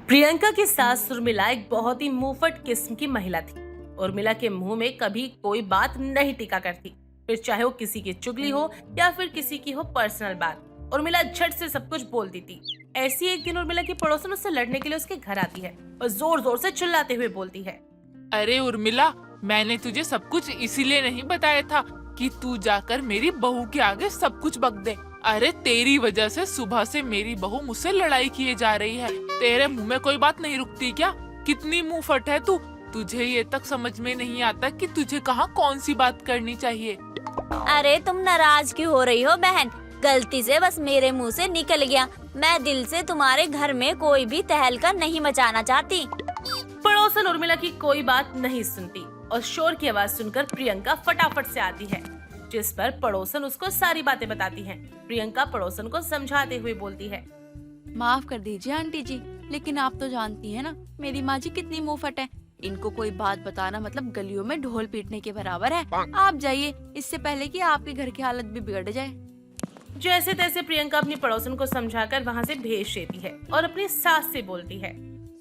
प्रियंका की सास उर्मिला एक बहुत ही मुंहफट किस्म की महिला थी। उर्मिला के मुंह में कभी कोई बात नहीं टिका करती, फिर चाहे वो किसी की चुगली हो या फिर किसी की हो पर्सनल बात, उर्मिला झट से सब कुछ बोल देती। ऐसी एक दिन उर्मिला की पड़ोसन उससे लड़ने के लिए उसके घर आती है और जोर जोर से चिल्लाते हुए बोलती है, अरे उर्मिला, मैंने तुझे सब कुछ इसीलिए नहीं बताया था कि तू जाकर मेरी बहू के आगे सब कुछ बक दे। अरे तेरी वजह से सुबह से मेरी बहू मुझसे लड़ाई किए जा रही है। तेरे मुंह में कोई बात नहीं रुकती क्या? कितनी मुंह फट है तू। तुझे ये तक समझ में नहीं आता कि तुझे कहाँ कौन सी बात करनी चाहिए। अरे तुम नाराज क्यों हो रही हो बहन? गलती से बस मेरे मुंह से निकल गया। मैं दिल से तुम्हारे घर में कोई भी तहलका नहीं मचाना चाहती। पड़ोसन उर्मिला की कोई बात नहीं सुनती और शोर की आवाज सुनकर प्रियंका फटाफट से आती है, जिस पर पड़ोसन उसको सारी बातें बताती हैं। प्रियंका पड़ोसन को समझाते हुए बोलती है, माफ कर दीजिए आंटी जी, लेकिन आप तो जानती हैं ना मेरी माँ जी कितनी मुंहफट है। इनको कोई बात बताना मतलब गलियों में ढोल पीटने के बराबर है। आप जाइए, इससे पहले कि आपके घर की हालत भी बिगड़ जाए। जैसे तैसे प्रियंका अपनी पड़ोसन को समझाकर वहाँ से भेज देती है और अपनी सास से बोलती है,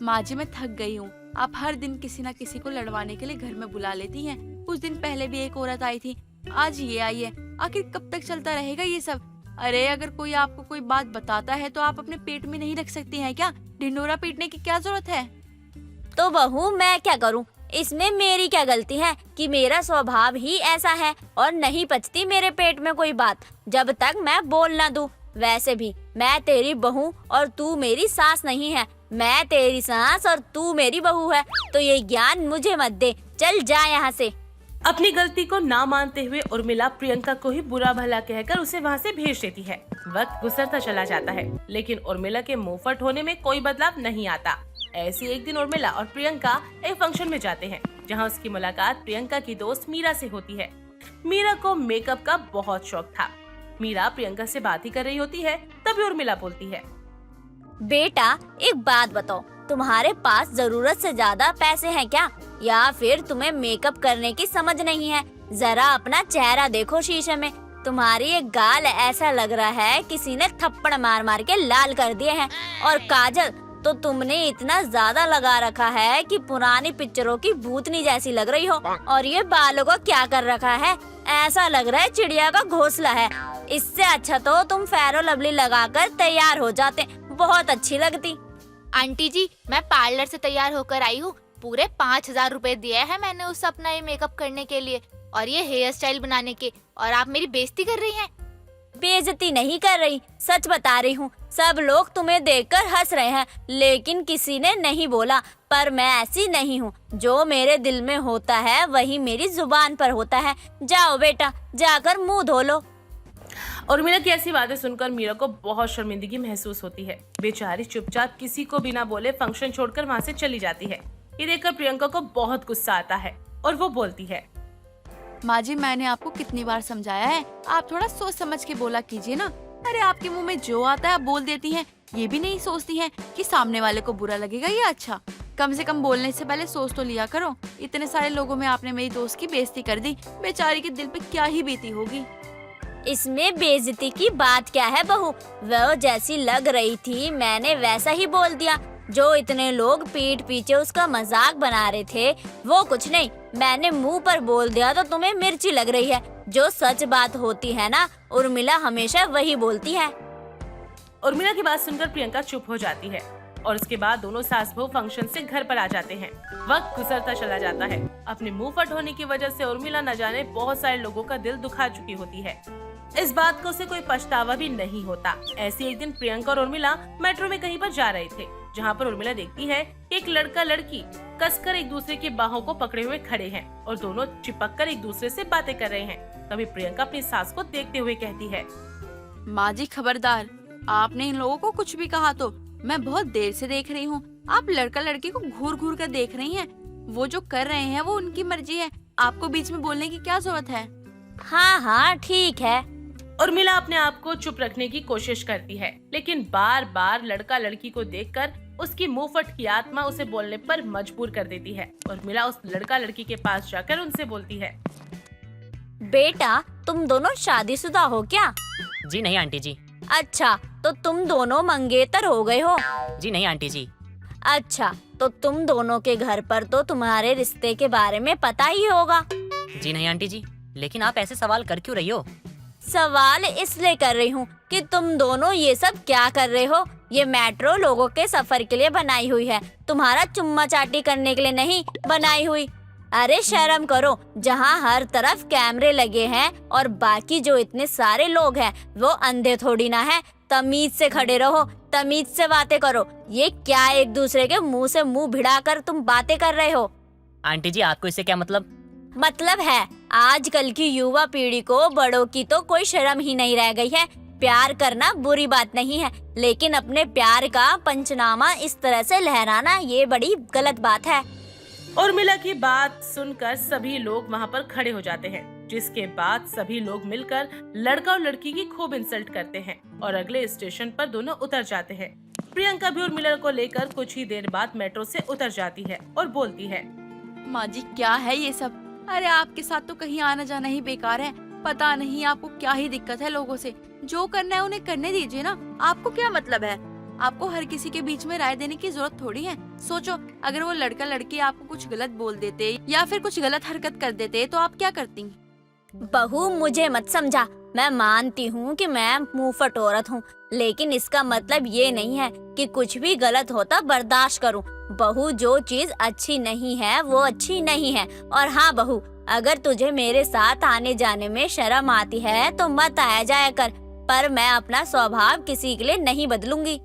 माँ जी मैं थक गई हूँ। आप हर दिन किसी न किसी को लड़वाने के लिए घर में बुला लेती हैं। कुछ दिन पहले भी एक औरत आई थी, आज ये आई है। आखिर कब तक चलता रहेगा ये सब? अरे अगर कोई आपको कोई बात बताता है तो आप अपने पेट में नहीं रख सकती हैं क्या? ढिंडोरा पीटने की क्या जरूरत है? तो बहू मैं क्या करूं? इसमें मेरी क्या गलती है कि मेरा स्वभाव ही ऐसा है और नहीं पचती मेरे पेट में कोई बात जब तक मैं बोल ना दूं। वैसे भी मैं तेरी बहू और तू मेरी सास नहीं है। मैं तेरी सास और तू मेरी बहू है, तो ये ज्ञान मुझे मत दे। चल जा यहाँ से। अपनी गलती को ना मानते हुए उर्मिला प्रियंका को ही बुरा भला कहकर उसे वहाँ से भेज देती है। वक्त गुजरता चला जाता है, लेकिन उर्मिला के मुंहफट होने में कोई बदलाव नहीं आता। ऐसी एक दिन उर्मिला और प्रियंका एक फंक्शन में जाते हैं, जहाँ उसकी मुलाकात प्रियंका की दोस्त मीरा से होती है। मीरा को मेकअप का बहुत शौक था। मीरा प्रियंका से बात ही कर रही होती है, तभी उर्मिला बोलती है, बेटा एक बात बताओ, तुम्हारे पास जरूरत से ज्यादा पैसे हैं क्या, या फिर तुम्हें मेकअप करने की समझ नहीं है? जरा अपना चेहरा देखो शीशे में। तुम्हारी एक गाल ऐसा लग रहा है किसी ने थप्पड़ मार मार के लाल कर दिए हैं, और काजल तो तुमने इतना ज्यादा लगा रखा है कि पुरानी पिक्चरों की भूतनी जैसी लग रही हो। और ये बालों को क्या कर रखा है, ऐसा लग रहा है चिड़िया का घोंसला है। इससे अच्छा तो तुम फेयर लवली लगाकर तैयार हो जाते, बहुत अच्छी लगती। आंटी जी मैं पार्लर से तैयार होकर आई हूँ। पूरे 5,000 रुपए दिए हैं मैंने उस अपना ये मेकअप करने के लिए और ये हेयर स्टाइल बनाने के, और आप मेरी बेइज्जती कर रही हैं। बेइज्जती नहीं कर रही, सच बता रही हूँ। सब लोग तुम्हें देखकर हंस रहे हैं, लेकिन किसी ने नहीं बोला। पर मैं ऐसी नहीं हूँ। जो मेरे दिल में होता है वही मेरी जुबान पर होता है। जाओ बेटा, जाकर मुंह धो लो। उर्मिला की ऐसी बातें सुनकर मीरा को बहुत शर्मिंदगी महसूस होती है। बेचारी चुपचाप किसी को बिना बोले फंक्शन छोड़कर वहाँ से चली जाती है। ये देखकर प्रियंका को बहुत गुस्सा आता है और वो बोलती है, माँ जी मैंने आपको कितनी बार समझाया है, आप थोड़ा सोच समझ के बोला कीजिए ना। अरे आपके मुंह में जो आता है आप बोल देती हैं। ये भी नहीं सोचती हैं कि सामने वाले को बुरा लगेगा या अच्छा। कम से कम बोलने से पहले सोच तो लिया करो। इतने सारे लोगों में आपने मेरी दोस्त की बेइज्जती कर दी। बेचारी के दिल पे क्या ही बीती होगी। इसमें बेइज्जती की बात क्या है बहू? वो जैसी लग रही थी मैंने वैसा ही बोल दिया। जो इतने लोग पीठ पीछे उसका मजाक बना रहे थे वो कुछ नहीं, मैंने मुंह पर बोल दिया तो तुम्हें मिर्ची लग रही है। जो सच बात होती है ना, उर्मिला हमेशा वही बोलती है। उर्मिला की बात सुनकर प्रियंका चुप हो जाती है और उसके बाद दोनों सास बहू फंक्शन से घर पर आ जाते हैं। वक्त गुजरता चला जाता है। अपने मुंह फट होने की वजह से उर्मिला न जाने बहुत सारे लोगों का दिल दुखा चुकी होती है। इस बात को उसे कोई पछतावा भी नहीं होता। ऐसी एक दिन प्रियंका और उर्मिला मेट्रो में कहीं पर जा रहे थे, जहाँ पर उर्मिला देखती है कि एक लड़का लड़की कसकर एक दूसरे की बाहों को पकड़े हुए खड़े हैं और दोनों चिपककर एक दूसरे से बातें कर रहे हैं। तभी प्रियंका अपनी सास को देखते हुए कहती है, माँ जी खबरदार, आपने इन लोगों को कुछ भी कहा तो मैं बहुत देर से देख रही हूँ। आप लड़का लड़की को घूर घूर कर देख रही हैं। वो जो कर रहे हैं वो उनकी मर्जी है, आपको बीच में बोलने की क्या जरूरत है? हाँ हाँ ठीक है। उर्मिला अपने आप को चुप रखने की कोशिश करती है, लेकिन बार बार लड़का लड़की को देखकर उसकी मुंहफट की आत्मा उसे बोलने पर मजबूर कर देती है। उर्मिला उस लड़का लड़की के पास जाकर उनसे बोलती है, बेटा तुम दोनों शादीशुदा हो क्या? जी नहीं आंटी जी। अच्छा, तो तुम दोनों मंगेतर हो गए हो? जी नहीं आंटी जी। अच्छा, तो तुम दोनों के घर पर तो तुम्हारे रिश्ते के बारे में पता ही होगा। जी नहीं आंटी जी, लेकिन आप ऐसे सवाल कर क्यों रही हो? सवाल इसलिए कर रही हूँ कि तुम दोनों ये सब क्या कर रहे हो। ये मेट्रो लोगों के सफर के लिए बनाई हुई है, तुम्हारा चुम्मा चाटी करने के लिए नहीं बनाई हुई। अरे शर्म करो, जहाँ हर तरफ कैमरे लगे हैं और बाकी जो इतने सारे लोग हैं वो अंधे थोड़ी ना है। तमीज से खड़े रहो, तमीज से बातें करो। ये क्या एक दूसरे के मुंह से मुंह भिड़ाकर तुम बातें कर रहे हो? आंटी जी, आपको इससे क्या मतलब? मतलब है आजकल की युवा पीढ़ी को बड़ों की तो कोई शर्म ही नहीं रह गई है। प्यार करना बुरी बात नहीं है, लेकिन अपने प्यार का पंचनामा इस तरह से लहराना ये बड़ी गलत बात है। उर्मिला की बात सुनकर सभी लोग वहाँ पर खड़े हो जाते हैं, जिसके बाद सभी लोग मिलकर लड़का और लड़की की खूब इंसल्ट करते हैं और अगले स्टेशन पर दोनों उतर जाते हैं। प्रियंका भी उर्मिला को लेकर कुछ ही देर बाद मेट्रो से उतर जाती है और बोलती है, माँ जी क्या है ये सब? अरे आपके साथ तो कहीं आना जाना ही बेकार है। पता नहीं आपको क्या ही दिक्कत है लोगों से। जो करना है उन्हें करने दीजिए ना। आपको क्या मतलब है? आपको हर किसी के बीच में राय देने की जरूरत थोड़ी है। सोचो, अगर वो लड़का लड़की आपको कुछ गलत बोल देते या फिर कुछ गलत हरकत कर देते तो आप क्या करती? बहू, मुझे मत समझा। मैं मानती हूँ कि मैं मुंहफट औरत हूँ, लेकिन इसका मतलब ये नहीं है कि कुछ भी गलत होता बर्दाश्त करूँ। बहू, जो चीज अच्छी नहीं है वो अच्छी नहीं है। और हाँ बहू, अगर तुझे मेरे साथ आने जाने में शर्म आती है तो मत आया जाया कर, पर मैं अपना स्वभाव किसी के लिए नहीं बदलूंगी।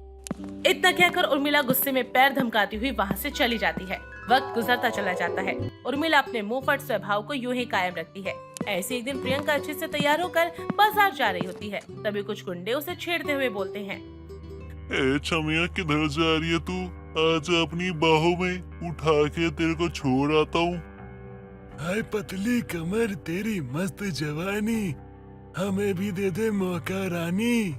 इतना कहकर उर्मिला गुस्से में पैर धमकाती हुई वहाँ से चली जाती है। वक्त गुजरता चला जाता है। उर्मिला अपने मुंहफट स्वभाव को यूं ही कायम रखती है। ऐसे एक दिन प्रियंका अच्छे से तैयार होकर बाजार जा रही होती है, तभी कुछ गुंडे उसे छेड़ते हुए बोलते हैं, ए छमिया, किधर जा रही है तू? आज अपनी बाहों में उठा के तेरे को छोड़ आता हूँ। हाय पतली कमर, तेरी मस्त जवानी, हमें भी दे दे मौका रानी।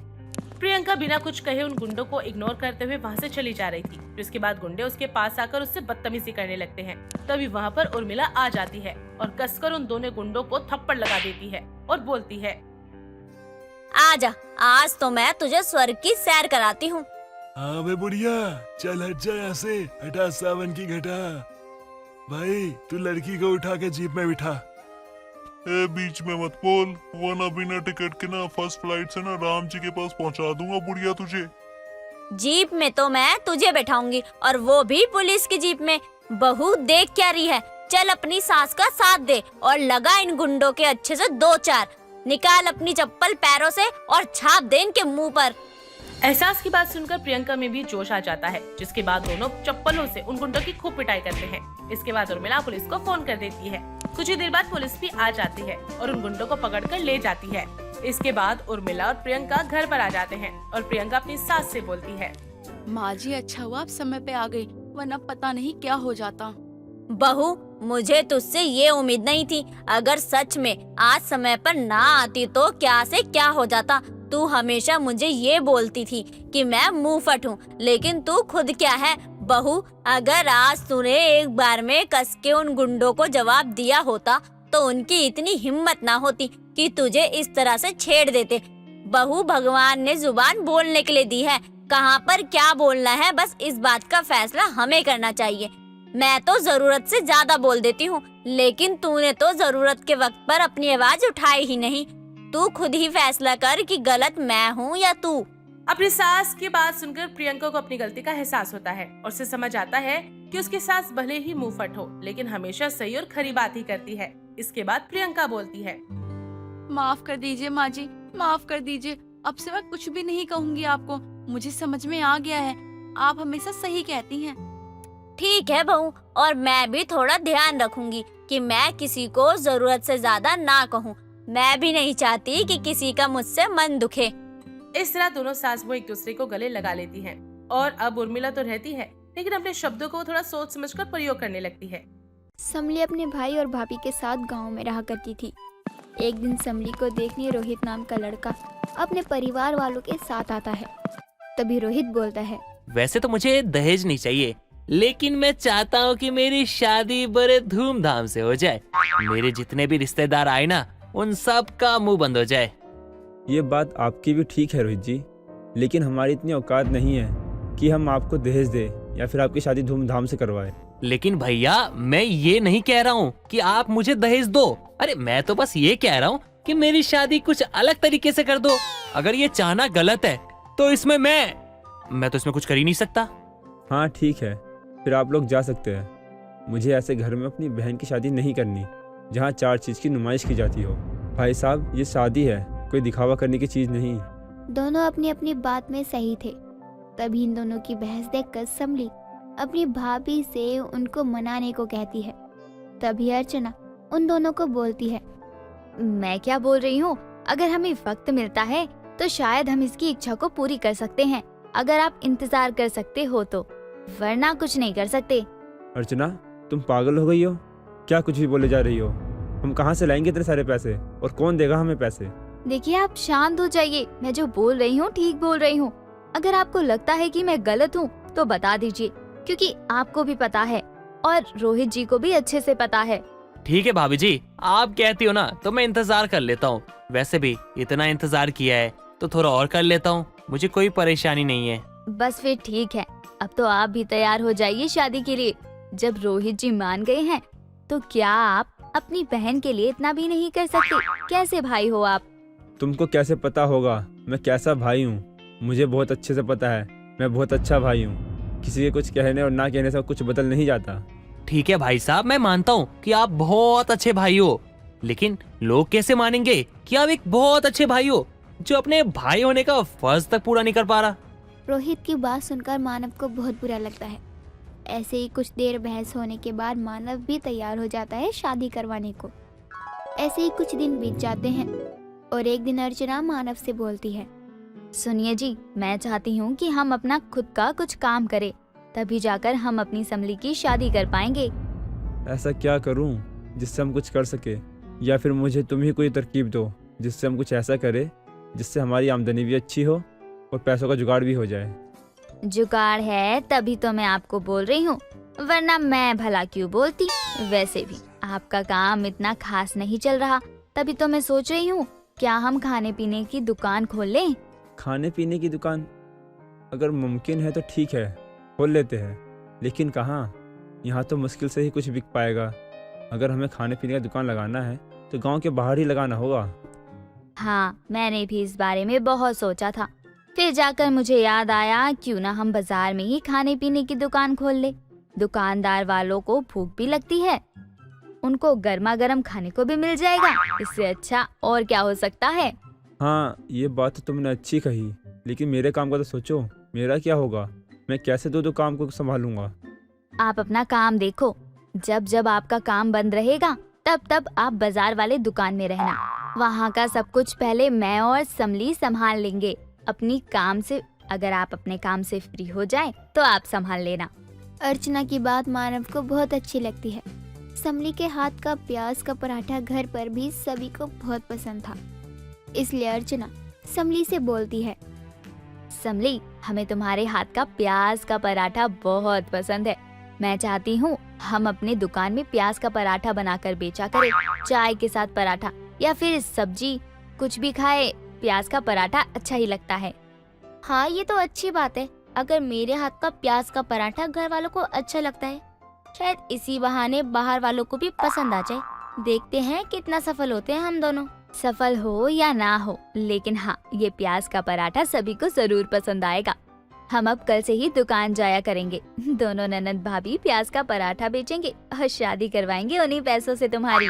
प्रियंका बिना कुछ कहे उन गुंडों को इग्नोर करते हुए वहाँ से चली जा रही थी। जिसके बाद गुंडे उसके पास आकर उससे बदतमीजी करने लगते हैं। तभी वहाँ पर उर्मिला आ जाती है और कसकर उन दोनों गुंडों को थप्पड़ लगा देती है और बोलती है, आजा, आज तो मैं तुझे स्वर्ग की सैर कराती हूँ। हाँ बे बुढ़िया, चल हट जा यहाँ से, हटा सावन की घटा। भाई तू लड़की को उठा के जीप में बिठा। ए बीच में मत बोल, वरना बिना टिकट के ना फर्स्ट फ्लाइट से ना राम जी के पास पहुँचा दूंगा बुढ़िया तुझे। जीप में तो मैं तुझे बैठाऊंगी, और वो भी पुलिस की जीप में। बहू, देख क्या रही है? चल अपनी सास का साथ दे और लगा इन गुंडों के अच्छे से 2-4। निकाल अपनी चप्पल पैरों से और छाप दे इनके मुंह पर। एहसास की बात सुनकर प्रियंका में भी जोश आ जाता है, जिसके बाद दोनों चप्पलों से उन गुंडों की खूब पिटाई करते हैं। इसके बाद उर्मिला पुलिस को फोन कर देती है। कुछ ही देर बाद पुलिस भी आ जाती है और उन गुंडों को पकड़कर ले जाती है। इसके बाद उर्मिला और प्रियंका घर पर आ जाते हैं और प्रियंका अपनी सास से बोलती है, माँ जी अच्छा हुआ आप समय पे आ गई, वरना पता नहीं क्या हो जाता। बहू, मुझे तुझसे ये उम्मीद नहीं थी। अगर सच में आज समय पर ना आती तो क्या से क्या हो जाता। तू हमेशा मुझे ये बोलती थी कि मैं मुंहफट हूँ, लेकिन तू खुद क्या है? बहू, अगर आज तूने एक बार में कस के उन गुंडों को जवाब दिया होता तो उनकी इतनी हिम्मत ना होती कि तुझे इस तरह से छेड़ देते। बहू, भगवान ने जुबान बोलने के लिए दी है, कहाँ पर क्या बोलना है बस इस बात का फैसला हमें करना चाहिए। मैं तो जरूरत से ज्यादा बोल देती हूँ, लेकिन तूने तो जरूरत के वक्त पर अपनी आवाज उठाई ही नहीं। तू खुद ही फैसला कर कि गलत मैं हूँ या तू। अपनी सास की बात सुनकर प्रियंका को अपनी गलती का एहसास होता है और उसे समझ आता है कि उसकी सास भले ही मुंहफट हो, लेकिन हमेशा सही और खरी बात ही करती है। इसके बाद प्रियंका बोलती है, माफ कर दीजिए माँ जी, माफ कर दीजिए। अब से मैं कुछ भी नहीं कहूँगी आपको। मुझे समझ में आ गया है, आप हमेशा सही कहती हैं। ठीक है बहू, और मैं भी थोड़ा ध्यान रखूंगी कि मैं किसी को जरूरत से ज्यादा ना कहूँ। मैं भी नहीं चाहती कि किसी का मुझसे मन दुखे। इस तरह दोनों सास बहू एक दूसरे को गले लगा लेती हैं और अब उर्मिला तो रहती है, लेकिन अपने शब्दों को थोड़ा सोच समझकर प्रयोग करने लगती है। समली अपने भाई और भाभी के साथ गांव में रहा करती थी। एक दिन समली को देखने रोहित नाम का लड़का अपने परिवार वालों के साथ आता है। तभी रोहित बोलता है, वैसे तो मुझे दहेज नहीं चाहिए, लेकिन मैं चाहता हूँ कि मेरी शादी बड़े धूमधाम से हो जाए। मेरे जितने भी रिश्तेदार आए ना, उन सब का मुंह बंद हो जाए। ये बात आपकी भी ठीक है रोहित जी, लेकिन हमारी इतनी औकात नहीं है कि हम आपको दहेज दें। या फिर आपकी शादी धूमधाम से करवाए। लेकिन भैया मैं ये नहीं कह रहा हूँ कि आप मुझे दहेज दो। अरे मैं तो बस ये कह रहा हूँ कि मेरी शादी कुछ अलग तरीके से कर दो। अगर ये चाहना गलत है तो इसमें मैं तो इसमें कुछ कर ही नहीं सकता। हाँ ठीक है, फिर आप लोग जा सकते हैं। मुझे ऐसे घर में अपनी बहन की शादी नहीं करनी जहाँ 4 चीज़ की नुमाइश की जाती हो। भाई साहब, ये शादी है, कोई दिखावा करने की चीज़ नहीं। दोनों अपनी अपनी बात में सही थे। तभी इन दोनों की बहस देखकर समली अपनी भाभी से उनको मनाने को कहती है। तभी अर्चना उन दोनों को बोलती है, मैं क्या बोल रही हूँ, अगर हमें वक्त मिलता है तो शायद हम इसकी इच्छा को पूरी कर सकते हैं, अगर आप इंतजार कर सकते हो तो, वरना कुछ नहीं कर सकते। अर्चना, तुम पागल हो गई हो क्या? कुछ भी बोले जा रही हो। हम कहाँ से लाएंगे इतने सारे पैसे, और कौन देगा हमें पैसे? देखिए आप शांत हो जाइए, मैं जो बोल रही हूँ ठीक बोल रही हूँ। अगर आपको लगता है कि मैं गलत हूँ तो बता दीजिए, क्योंकि आपको भी पता है और रोहित जी को भी अच्छे से पता है। ठीक है भाभी जी, आप कहती हो ना तो मैं इंतजार कर लेता हूँ। वैसे भी इतना इंतजार किया है तो थोड़ा और कर लेता हूँ, मुझे कोई परेशानी नहीं है। बस फिर ठीक है, अब तो आप भी तैयार हो जाइए शादी के लिए। जब रोहित जी मान गए हैं तो क्या आप अपनी बहन के लिए इतना भी नहीं कर सकते? कैसे भाई हो आप? तुमको कैसे पता होगा मैं कैसा भाई हूँ? मुझे बहुत अच्छे से पता है, मैं बहुत अच्छा भाई हूँ। किसी के कुछ कहने और ना कहने से कुछ बदल नहीं जाता। ठीक है भाई साहब, मैं मानता हूँ कि आप बहुत अच्छे भाई हो, लेकिन लोग कैसे मानेंगे कि आप एक बहुत अच्छे भाई हो जो अपने भाई होने का फर्ज तक पूरा नहीं कर पा रहा। रोहित की बात सुनकर मानव को बहुत बुरा लगता है। ऐसे ही कुछ देर बहस होने के बाद मानव भी तैयार हो जाता है शादी करवाने को। ऐसे ही कुछ दिन बीत जाते हैं और एक दिन अर्चना मानव से बोलती है, सुनिए जी, मैं चाहती हूँ कि हम अपना खुद का कुछ काम करें, तभी जाकर हम अपनी समली की शादी कर पाएंगे। ऐसा क्या करूँ जिससे हम कुछ कर सके, या फिर मुझे तुम ही कोई तरकीब दो जिससे हम कुछ ऐसा करें जिससे हमारी आमदनी भी अच्छी हो और पैसों का जुगाड़ भी हो जाए। जुगाड़ है तभी तो मैं आपको बोल रही हूँ, वरना मैं भला क्यों बोलती। वैसे भी आपका काम इतना खास नहीं चल रहा, तभी तो मैं सोच रही हूँ क्या हम खाने पीने की दुकान खोल लें। खाने पीने की दुकान अगर मुमकिन है तो ठीक है, खोल लेते हैं, लेकिन कहाँ? यहाँ तो मुश्किल से ही कुछ बिक पाएगा। अगर हमें खाने पीने का दुकान लगाना है तो गांव के बाहर ही लगाना होगा। हाँ, मैंने भी इस बारे में बहुत सोचा था, फिर जाकर मुझे याद आया क्यों ना हम बाजार में ही खाने पीने की दुकान खोल ले। दुकानदार वालों को भूख भी लगती है, उनको गर्मा गर्म खाने को भी मिल जाएगा। इससे अच्छा और क्या हो सकता है? हाँ, ये बात तो तुमने अच्छी कही, लेकिन मेरे काम का तो सोचो, मेरा क्या होगा? मैं कैसे दो काम को संभालूंगा? आप अपना काम देखो, जब जब आपका काम बंद रहेगा तब तब आप बाजार वाले दुकान में रहना। वहाँ का सब कुछ पहले मैं और समली संभाल लेंगे अपनी काम से। अगर आप अपने काम से फ्री हो जाए तो आप संभाल लेना। अर्चना की बात मानव को बहुत अच्छी लगती है। समली के हाथ का प्याज का पराठा घर पर भी सभी को बहुत पसंद था, इसलिए अर्चना समली से बोलती है, समली, हमें तुम्हारे हाथ का प्याज का पराठा बहुत पसंद है। मैं चाहती हूँ हम अपने दुकान में प्याज का पराठा बनाकर बेचा करें, चाय के साथ पराठा या फिर सब्जी, कुछ भी खाए, प्याज का पराठा अच्छा ही लगता है। हाँ, ये तो अच्छी बात है। अगर मेरे हाथ का प्याज का पराठा घर वालों को अच्छा लगता है, शायद इसी बहाने बाहर वालों को भी पसंद आ जाए। देखते हैं कितना सफल होते हैं हम दोनों। सफल हो या ना हो, लेकिन हाँ, ये प्याज का पराठा सभी को जरूर पसंद आएगा। हम अब कल से ही दुकान जाया करेंगे, दोनों ननद भाभी प्याज का पराठा बेचेंगे और शादी करवाएंगे उन्हीं पैसों से तुम्हारी।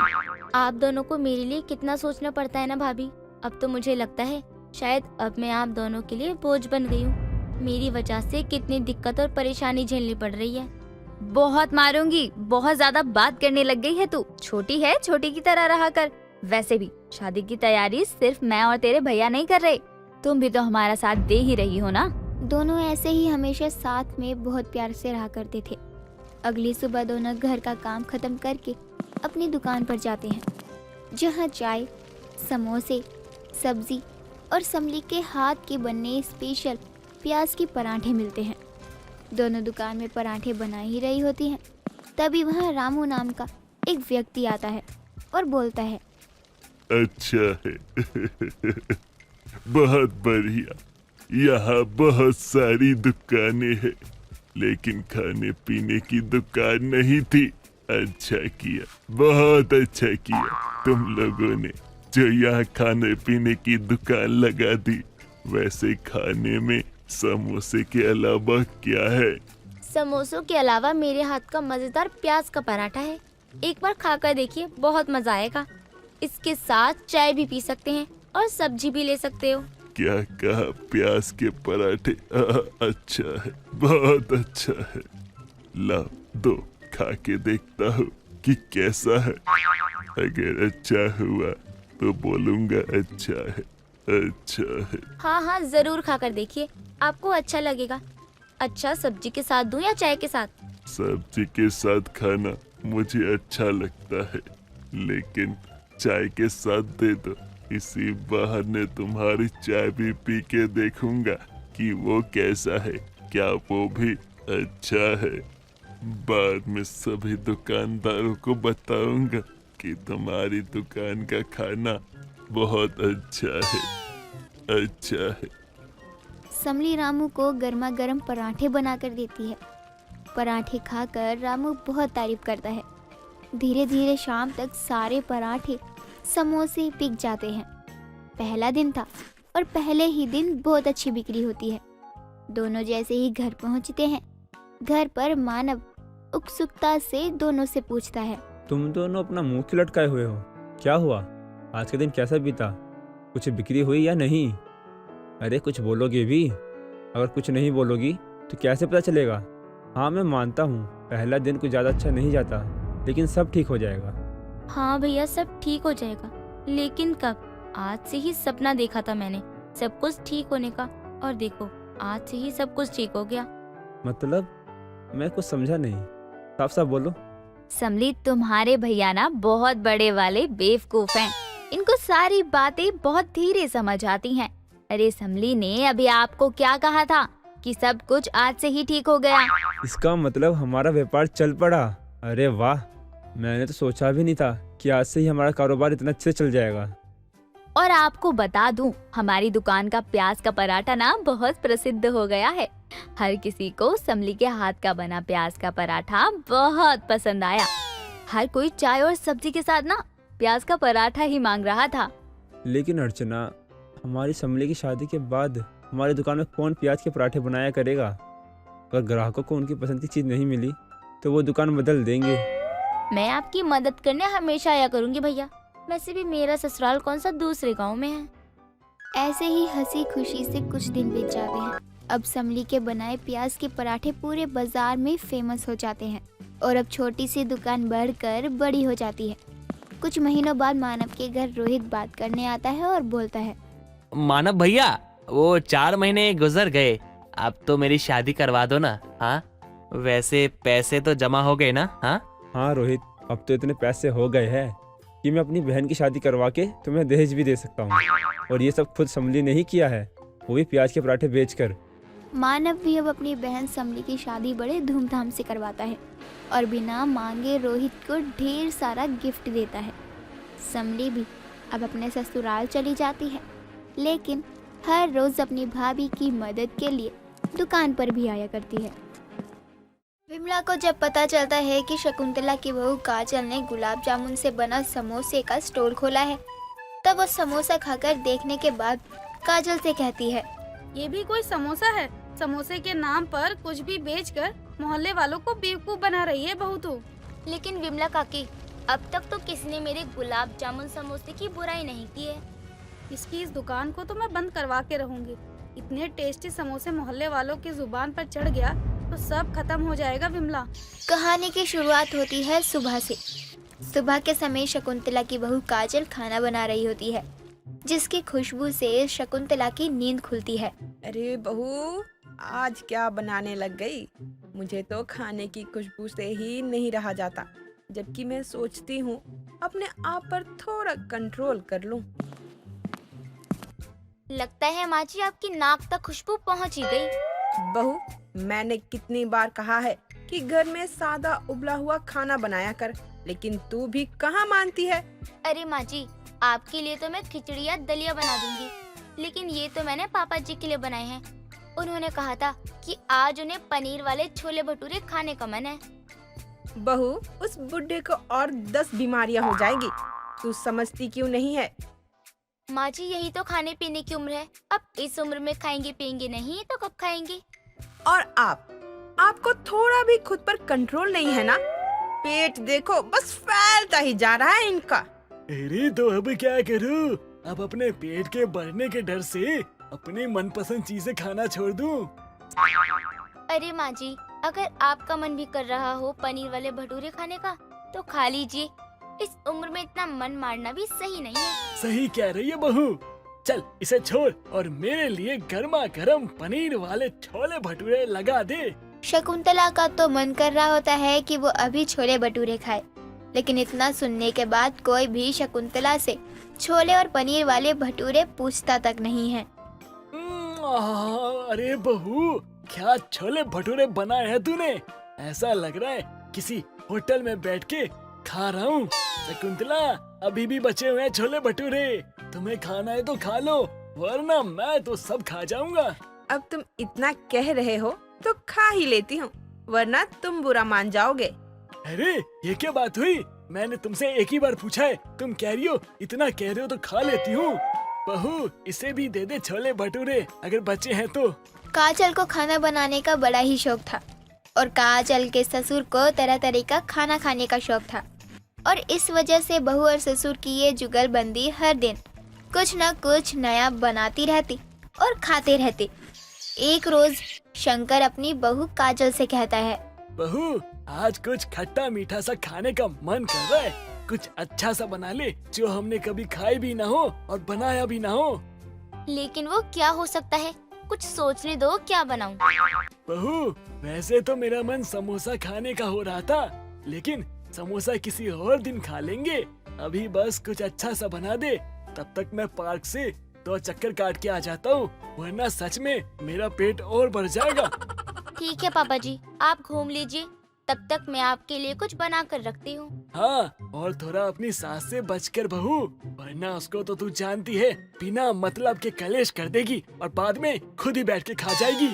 आप दोनों को मेरे लिए कितना सोचना पड़ता है ना भाभी। अब तो मुझे लगता है शायद अब मैं आप दोनों के लिए बोझ बन गई हूँ। मेरी वजह से कितनी दिक्कत और परेशानी झेलनी पड़ रही है। बहुत मारूंगी, बहुत ज्यादा बात करने लग गई है तू। छोटी है, छोटी की तरह रहा कर। वैसे भी शादी की तैयारी सिर्फ मैं और तेरे भैया नहीं कर रहे, तुम भी तो हमारा साथ दे ही रही हो ना। दोनों ऐसे ही हमेशा साथ में बहुत प्यार से रहा करते थे। अगली सुबह दोनों घर का काम खत्म करके अपनी दुकान पर जाते हैं, जहाँ चाय, समोसे, सब्जी और समली के हाथ के बने स्पेशल प्याज के पराठे मिलते हैं। दोनों दुकान में पराठे बना ही रही होती हैं, तभी वहाँ रामू नाम का एक व्यक्ति आता है और बोलता है, अच्छा है बहुत बढ़िया, यहाँ बहुत सारी दुकानें हैं, लेकिन खाने पीने की दुकान नहीं थी। अच्छा किया, बहुत अच्छा किया तुम लोगों ने जो यहाँ खाने पीने की दुकान लगा दी। वैसे खाने में समोसे के अलावा क्या है? समोसों के अलावा मेरे हाथ का मजेदार प्याज का पराठा है। एक बार खाकर देखिए, बहुत मजा आएगा। इसके साथ चाय भी पी सकते हैं और सब्जी भी ले सकते हो। क्या कहा? प्याज के पराठे? अच्छा है, बहुत अच्छा है। ला दो, खा के देखता हूँ कि कैसा है। अगर अच्छा हुआ तो बोलूँगा अच्छा है, अच्छा है। हाँ, जरूर खाकर देखिए, आपको अच्छा लगेगा। अच्छा, सब्जी के साथ दूं या चाय के साथ? सब्जी के साथ खाना मुझे अच्छा लगता है, लेकिन चाय के साथ दे दो। इसी बहाने तुम्हारी चाय भी पी के देखूंगा कि वो कैसा है, क्या वो भी अच्छा है। बाद में सभी दुकानदारों को बताऊंगा कि तुम्हारी दुकान का खाना बहुत अच्छा है, अच्छा है। समली रामू को गर्मा गर्म पराठे बनाकर देती है। पराठे खाकर रामू बहुत तारीफ करता है। धीरे धीरे शाम तक सारे पराठे समोसे बिक जाते हैं। पहला दिन था और पहले ही दिन बहुत अच्छी बिक्री होती है। दोनों जैसे ही घर पहुंचते हैं, घर पर मानव उत्सुकता से दोनों से पूछता है, तुम दोनों अपना मुंह क्यों लटकाए हुए हो? क्या हुआ? आज का दिन कैसा बीता? कुछ बिक्री हुई या नहीं? अरे कुछ बोलोगे भी? अगर कुछ नहीं बोलोगी तो कैसे पता चलेगा? हाँ, मैं मानता हूँ पहला दिन कुछ ज़्यादा अच्छा नहीं जाता, लेकिन सब ठीक हो जाएगा। हाँ भैया, सब ठीक हो जाएगा। लेकिन कब? आज से ही सपना देखा था मैंने सब कुछ ठीक होने का, और देखो आज से ही सब कुछ ठीक हो गया। मतलब मैं कुछ समझा नहीं, साफ साफ बोलो। समली, तुम्हारे भैया ना बहुत बड़े वाले बेवकूफ हैं। इनको सारी बातें बहुत धीरे समझ आती हैं। अरे समली ने अभी आपको क्या कहा था कि सब कुछ आज से ही ठीक हो गया? इसका मतलब हमारा व्यापार चल पड़ा। अरे वाह, मैंने तो सोचा भी नहीं था कि आज से ही हमारा कारोबार इतना अच्छे से चल जाएगा। और आपको बता दूं, हमारी दुकान का प्याज का पराठा ना बहुत प्रसिद्ध हो गया है। हर किसी को समली के हाथ का बना प्याज का पराठा बहुत पसंद आया। हर कोई चाय और सब्जी के साथ ना प्याज का पराठा ही मांग रहा था। लेकिन अर्चना, हमारी समली की शादी के बाद हमारी दुकान में कौन प्याज के पराठे बनाया करेगा? अगर ग्राहकों को उनकी पसंद की चीज़ नहीं मिली तो वो दुकान बदल देंगे। मैं आपकी मदद करने हमेशा आया करूंगी भैया। वैसे भी मेरा ससुराल कौन सा दूसरे गांव में है। ऐसे ही हंसी खुशी से कुछ दिन बीत जाते हैं। अब समली के बनाए प्याज के पराठे पूरे बाजार में फेमस हो जाते हैं और अब छोटी सी दुकान बढ़कर बड़ी हो जाती है। कुछ महीनों बाद मानव के घर रोहित बात करने आता है और बोलता है, मानव भैया, वो 4 महीने गुजर गए, अब तो मेरी शादी करवा दो ना। हाँ, वैसे पैसे तो जमा हो गए ना? हाँ रोहित, अब तो इतने पैसे हो गए हैं कि मैं अपनी बहन की शादी करवा के तुम्हें दहेज भी दे सकता हूँ। और ये सब खुद समली ने ही किया है, वो भी प्याज के पराठे बेचकर। मानव भी अब अपनी बहन समली की शादी बड़े धूमधाम से करवाता है और बिना मांगे रोहित को ढेर सारा गिफ्ट देता है। समली भी अब अपने ससुराल चली जाती है, लेकिन हर रोज अपनी भाभी की मदद के लिए दुकान पर भी आया करती है। विमला को जब पता चलता है कि शकुंतला की बहू काजल ने गुलाब जामुन से बना समोसे का स्टोर खोला है, तब वो समोसा खाकर देखने के बाद काजल से कहती है, ये भी कोई समोसा है? समोसे के नाम पर कुछ भी बेचकर मोहल्ले वालों को बेवकूफ बना रही है बहू तो। लेकिन विमला काकी, अब तक तो किसी ने मेरे गुलाब जामुन समोसे की बुराई नहीं की है। इसकी इस दुकान को तो मैं बंद करवा के रहूंगी। इतने टेस्टी समोसे मोहल्ले वालों की जुबान पर चढ़ गया तो सब खत्म हो जाएगा विमला। कहानी की शुरुआत होती है सुबह से। सुबह के समय शकुंतला की बहू काजल खाना बना रही होती है, जिसकी खुशबू से शकुंतला की नींद खुलती है। अरे बहू, आज क्या बनाने लग गई? मुझे तो खाने की खुशबू से ही नहीं रहा जाता, जबकि मैं सोचती हूँ अपने आप पर थोड़ा कंट्रोल कर लूँ। लगता है माँ जी आपकी नाक तक खुशबू पहुँच ही गई। बहू, मैंने कितनी बार कहा है कि घर में सादा उबला हुआ खाना बनाया कर, लेकिन तू भी कहाँ मानती है। अरे माँ जी, आपके लिए तो मैं खिचड़ी या दलिया बना दूंगी, लेकिन ये तो मैंने पापा जी के लिए बनाए हैं। उन्होंने कहा था कि आज उन्हें पनीर वाले छोले भटूरे खाने का मन है। बहू, उस बुड्ढे को और 10 बीमारियां हो जाएगी। तू समझती क्यों नहीं है? माँ जी, यही तो खाने पीने की उम्र है। अब इस उम्र में खाएंगे पिएंगे नहीं तो कब खाएंगे? और आपको थोड़ा भी खुद पर कंट्रोल नहीं है ना? पेट देखो, बस फैलता ही जा रहा है इनका। अरे तो अब क्या करूं? अब अपने पेट के बढ़ने के डर से अपनी मनपसंद चीजें खाना छोड़ दूं? अरे माँ जी, अगर आपका मन भी कर रहा हो पनीर वाले भटूरे खाने का तो खा लीजिए। इस उम्र में इतना मन मारना भी सही नहीं है। सही कह रही है बहू। चल इसे छोड़ और मेरे लिए गर्मा गर्म पनीर वाले छोले भटूरे लगा दे। शकुंतला का तो मन कर रहा होता है कि वो अभी छोले भटूरे खाए, लेकिन इतना सुनने के बाद कोई भी शकुंतला से छोले और पनीर वाले भटूरे पूछता तक नहीं है। अरे बहू, क्या छोले भटूरे बनाए हैं तूने? ऐसा लग रहा है किसी होटल में बैठ के खा रहा हूँ। शकुंतला, अभी भी बचे हुए हैं छोले भटूरे। तुम्हें खाना है तो खा लो, वरना मैं तो सब खा जाऊंगा। अब तुम इतना कह रहे हो तो खा ही लेती हूँ, वरना तुम बुरा मान जाओगे। अरे ये क्या बात हुई? मैंने तुमसे एक ही बार पूछा है, तुम कह रही हो इतना कह रहे हो तो खा लेती हूँ। बहू, इसे भी दे दे छोले भटूरे अगर बचे हैं तो। काजल को खाना बनाने का बड़ा ही शौक था और काजल के ससुर को तरह तरह का खाना खाने का शौक था, और इस वजह से बहू और ससुर की ये जुगलबंदी हर दिन कुछ न कुछ नया बनाती रहती और खाते रहते। एक रोज शंकर अपनी बहू काजल से कहता है, बहू, आज कुछ खट्टा मीठा सा खाने का मन कर रहा है। कुछ अच्छा सा बना ले जो हमने कभी खाई भी ना हो और बनाया भी ना हो। लेकिन वो क्या हो सकता है? कुछ सोचने दो, क्या बनाऊं? बहू, वैसे तो मेरा मन समोसा खाने का हो रहा था, लेकिन समोसा किसी और दिन खा लेंगे। अभी बस कुछ अच्छा सा बना दे, तब तक मैं पार्क से 2 चक्कर काट के आ जाता हूँ, वरना सच में मेरा पेट और बढ़ जाएगा। ठीक है पापा जी, आप घूम लीजिए, तब तक मैं आपके लिए कुछ बना कर रखती हूँ। हाँ, और थोड़ा अपनी सास से बचकर बहू, वरना उसको तो तू जानती है, बिना मतलब के कलेश कर देगी और बाद में खुद ही बैठ के खा जाएगी।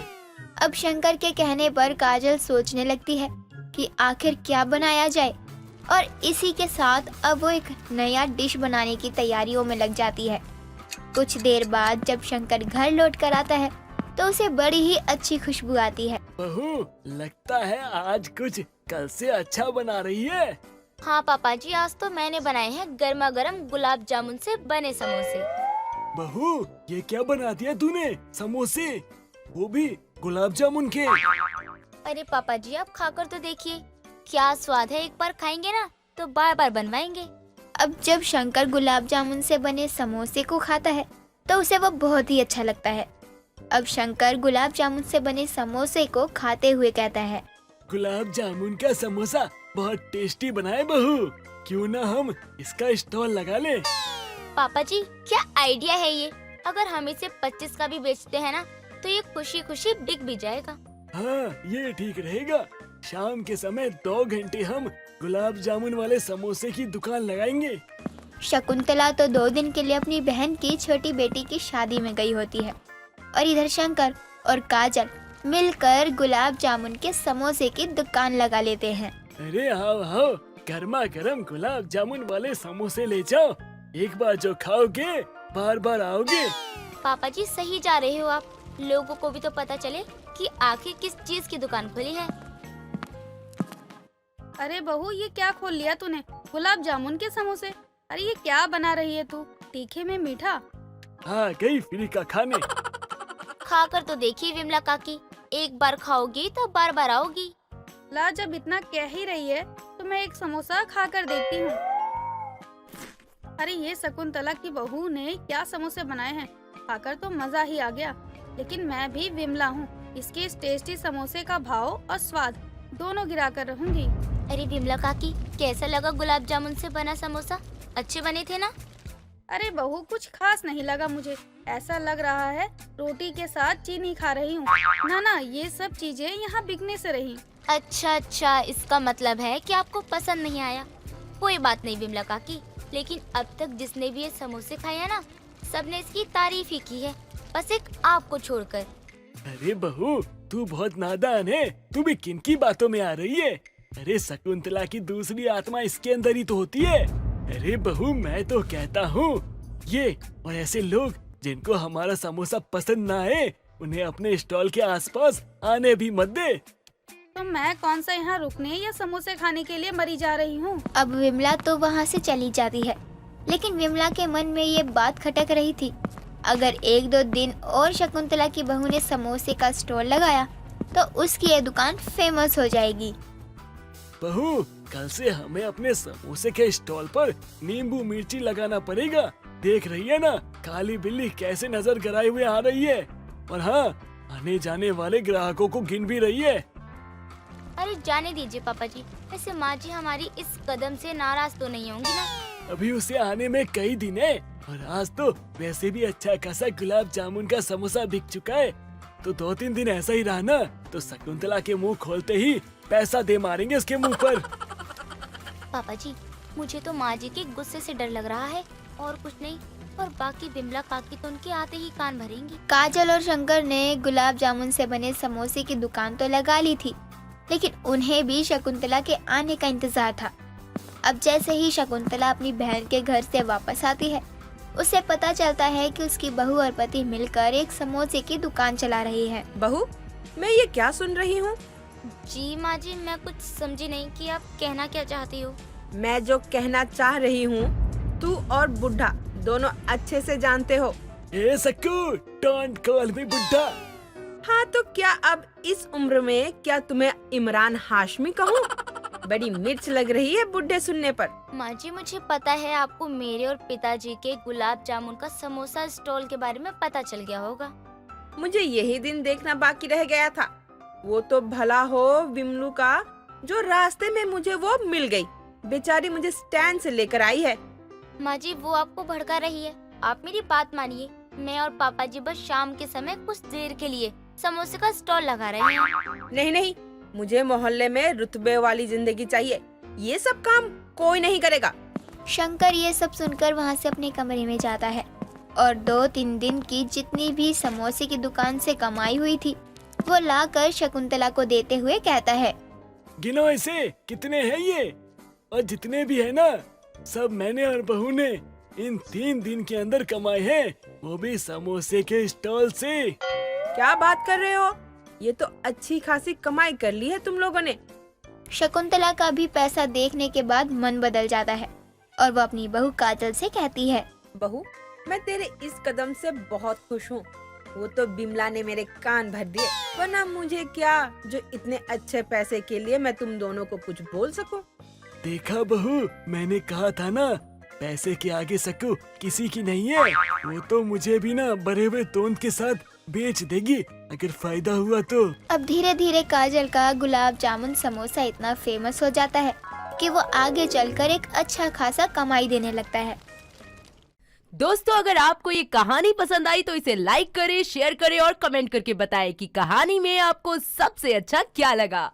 अब शंकर के कहने पर काजल सोचने लगती है कि आखिर क्या बनाया जाए, और इसी के साथ अब वो एक नया डिश बनाने की तैयारियों में लग जाती है। कुछ देर बाद जब शंकर घर लौट कर आता है तो उसे बड़ी ही अच्छी खुशबू आती है। बहू, लगता है आज कुछ कल से अच्छा बना रही है। हाँ पापा जी, आज तो मैंने बनाए हैं गर्मा गर्म गुलाब जामुन से बने समोसे। बहू, ये क्या बना दिया तूने? समोसे, वो भी गुलाब जामुन के। अरे पापा जी, आप खाकर तो देखिए, क्या स्वाद है। एक बार खाएंगे ना तो बार बार बनवाएंगे। अब जब शंकर गुलाब जामुन से बने समोसे को खाता है तो उसे वो बहुत ही अच्छा लगता है। अब शंकर गुलाब जामुन से बने समोसे को खाते हुए कहता है, गुलाब जामुन का समोसा बहुत टेस्टी बना है बहू, क्यों ना हम इसका स्टॉल लगा ले? पापा जी, क्या आइडिया है ये। अगर हम इसे 25 का भी बेचते हैं ना तो ये खुशी खुशी बिक भी जाएगा। हाँ, ये ठीक रहेगा। शाम के समय 2 घंटे हम गुलाब जामुन वाले समोसे की दुकान लगाएंगे। शकुंतला तो 2 दिन के लिए अपनी बहन की छोटी बेटी की शादी में गई होती है, और इधर शंकर और काजल मिलकर गुलाब जामुन के समोसे की दुकान लगा लेते हैं। अरे आओ आओ, गर्मा गर्म गुलाब जामुन वाले समोसे ले जाओ। एक बार जो खाओगे बार बार आओगे। पापा जी, सही जा रहे हो आप। लोगों को भी तो पता चले कि आखिर किस चीज की दुकान खुली है। अरे बहू, ये क्या खोल लिया तूने? गुलाब जामुन के समोसे? अरे ये क्या बना रही है तू? तीखे में मीठा? हाँ, गई फ्री का खाने। खाकर तो देखिए विमला काकी, एक बार खाओगी तो बार बार आओगी। ला, जब इतना कह ही रही है तो मैं एक समोसा खाकर देखती हूँ। अरे ये शकुंतला की बहू ने क्या समोसे बनाए हैं, खाकर तो मजा ही आ गया। लेकिन मैं भी विमला हूँ, इसके इस टेस्टी समोसे का भाव और स्वाद दोनों गिरा कर रहूंगी। अरे विमला काकी, कैसा लगा गुलाब जामुन से बना समोसा? अच्छे बने थे ना? अरे बहू, कुछ खास नहीं लगा मुझे। ऐसा लग रहा है रोटी के साथ चीनी खा रही हूँ। ना ना, ये सब चीजें यहाँ बिकने से रही। अच्छा, इसका मतलब है कि आपको पसंद नहीं आया। कोई बात नहीं विमला काकी, लेकिन अब तक जिसने भी ये समोसे खाए हैं ना, सबने इसकी तारीफ ही की है, बस एक आपको छोड़कर। अरे बहू, तू बहुत नादान है। तू भी किन की बातों में आ रही है? अरे शकुंतला की दूसरी आत्मा इसके अंदर ही तो होती है। अरे बहू, मैं तो कहता हूँ ये और ऐसे लोग जिनको हमारा समोसा पसंद ना आए, उन्हें अपने स्टॉल के आसपास आने भी मत दे। तो मैं कौन सा यहाँ रुकने या समोसे खाने के लिए मरी जा रही हूँ। अब विमला तो वहाँ से चली जाती है, लेकिन विमला के मन में ये बात खटक रही थी, अगर 1-2 दिन और शकुंतला की बहू ने समोसे का स्टॉल लगाया तो उसकी ये दुकान फेमस हो जाएगी। बहू, कल से हमें अपने समोसे के स्टॉल पर नींबू मिर्ची लगाना पड़ेगा। देख रही है ना, काली बिल्ली कैसे नजर गराए हुए आ रही है। और हाँ, आने जाने वाले ग्राहकों को गिन भी रही है। अरे जाने दीजिए पापा जी, वैसे माँ जी हमारी इस कदम से नाराज तो नहीं होंगी ना? अभी उसे आने में कई दिन है और आज तो वैसे भी अच्छा खासा गुलाब जामुन का समोसा बिक चुका है। तो 2-3 दिन ऐसा ही रहा ना, तो शकुंतला के मुंह खोलते ही पैसा दे मारेंगे उसके मुंह पर। पापा जी, मुझे तो माँ जी के गुस्से से डर लग रहा है और कुछ नहीं। और बाकी बिमला काकी तो उनके आते ही कान भरेंगी। काजल और शंकर ने गुलाब जामुन से बने समोसे की दुकान तो लगा ली थी, लेकिन उन्हें भी शकुंतला के आने का इंतजार था। अब जैसे ही शकुंतला अपनी बहन के घर से वापस आती है, उसे पता चलता है कि उसकी बहू और पति मिलकर एक समोसे की दुकान चला रही है। बहू, मैं ये क्या सुन रही हूँ? जी माँ जी, मैं कुछ समझी नहीं कि आप कहना क्या चाहती हो। मैं जो कहना चाह रही हूँ, तू और बुढ़ा दोनों अच्छे से जानते हो। ए सक्कू, डोंट कॉल मी बुड्ढा। हाँ तो क्या अब इस उम्र में क्या तुम्हें इमरान हाशमी कहूँ? बड़ी मिर्च लग रही है बुढ़े सुनने पर। माँ जी, मुझे पता है आपको मेरे और पिताजी के गुलाब जामुन का समोसा स्टॉल के बारे में पता चल गया होगा। मुझे यही दिन देखना बाकी रह गया था। वो तो भला हो विमलू का, जो रास्ते में मुझे वो मिल गई। बेचारी मुझे स्टैंड से लेकर आई है। माँ जी, वो आपको भड़का रही है। आप मेरी बात मानिए, मैं और पापा जी बस शाम के समय कुछ देर के लिए समोसे का स्टॉल लगा रहे हैं। नहीं नहीं, मुझे मोहल्ले में रुतबे वाली जिंदगी चाहिए। ये सब काम कोई नहीं करेगा। शंकर ये सब सुनकर वहाँ से अपने कमरे में जाता है और 2-3 दिन की जितनी भी समोसे की दुकान से कमाई हुई थी, वो लाकर शकुंतला को देते हुए कहता है, गिनो इसे, कितने हैं ये? और जितने भी है ना, सब मैंने और बहू ने इन 3 दिन के अंदर कमाए हैं, वो भी समोसे के स्टॉल से। क्या बात कर रहे हो? ये तो अच्छी खासी कमाई कर ली है तुम लोगों ने। शकुंतला का भी पैसा देखने के बाद मन बदल जाता है और वो अपनी बहू काजल से कहती है, बहू, मैं तेरे इस कदम से बहुत खुश हूँ। वो तो बिमला ने मेरे कान भर दिए, वरना मुझे क्या जो इतने अच्छे पैसे के लिए मैं तुम दोनों को कुछ बोल सकूं। देखा बहू, मैंने कहा था ना, पैसे के आगे सक्कू किसी की नहीं है। वो तो मुझे भी ना भरे हुए तोंद के साथ बेच देगी अगर फायदा हुआ तो। अब धीरे धीरे काजल का गुलाब जामुन समोसा इतना फेमस हो जाता है कि वो आगे चलकर एक अच्छा खासा कमाई देने लगता है। दोस्तों, अगर आपको ये कहानी पसंद आई तो इसे लाइक करें, शेयर करें और कमेंट करके बताएं कि कहानी में आपको सबसे अच्छा क्या लगा।